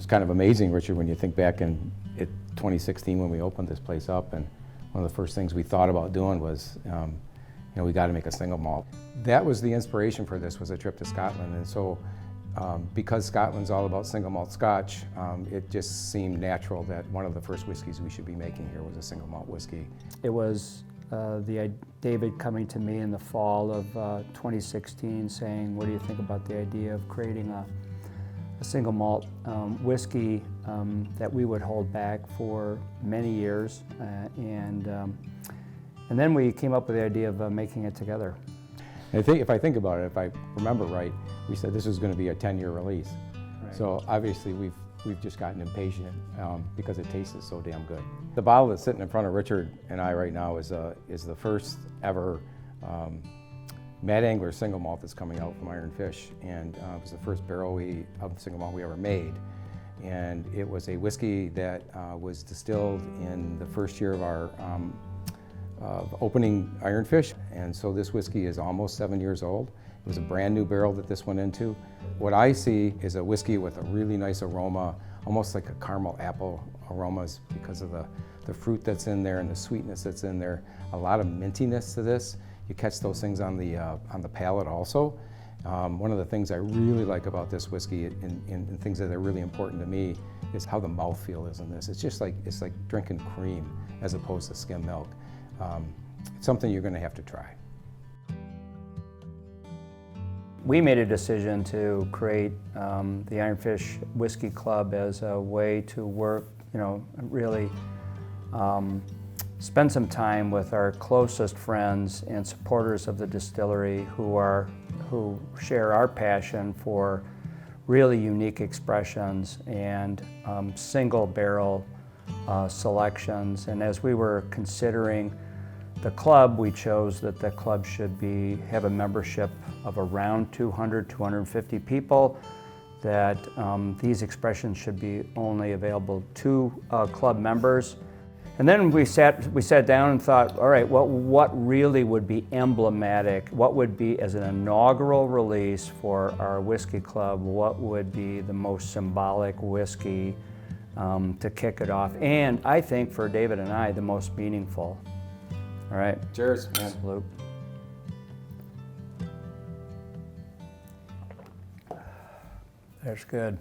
It's kind of amazing, Richard, when you think back in 2016 when we opened this place up, and one of the first things we thought about doing was, we got to make a single malt. That was the inspiration for this, was a trip to Scotland, and so because Scotland's all about single malt Scotch, it just seemed natural that one of the first whiskeys we should be making here was a single malt whiskey. It was David coming to me in the fall of 2016 saying, what do you think about the idea of creating a single malt whiskey that we would hold back for many years, and then we came up with the idea of making it together. If I think about it, if I remember right, we said this was going to be a 10-year release. Right. So obviously we've just gotten impatient because it tasted so damn good. The bottle that's sitting in front of Richard and I right now is the first ever Mad Angler single malt that's coming out from Iron Fish, and it was the first barrel of single malt we ever made. And it was a whiskey that was distilled in the first year of our opening Iron Fish, and so this whiskey is almost 7 years old. It was a brand new barrel that this went into. What I see is a whiskey with a really nice aroma, almost like a caramel apple aromas because of the fruit that's in there and the sweetness that's in there. A lot of mintiness to this. You catch those things on the palate also. One of the things I really like about this whiskey and things that are really important to me is how the mouthfeel is in this. It's like drinking cream as opposed to skim milk. It's something you're going to have to try. We made a decision to create the Iron Fish Whiskey Club as a way to work, really spend some time with our closest friends and supporters of the distillery who share our passion for really unique expressions and single barrel selections. And as we were considering the club, we chose that the club should have a membership of around 250 people, that these expressions should be only available to club members. And then we sat down and thought, all right, what really would be emblematic? What would be, as an inaugural release for our whiskey club, what would be the most symbolic whiskey to kick it off? And I think for David and I, the most meaningful. All right. Cheers, man. Salute. That's good.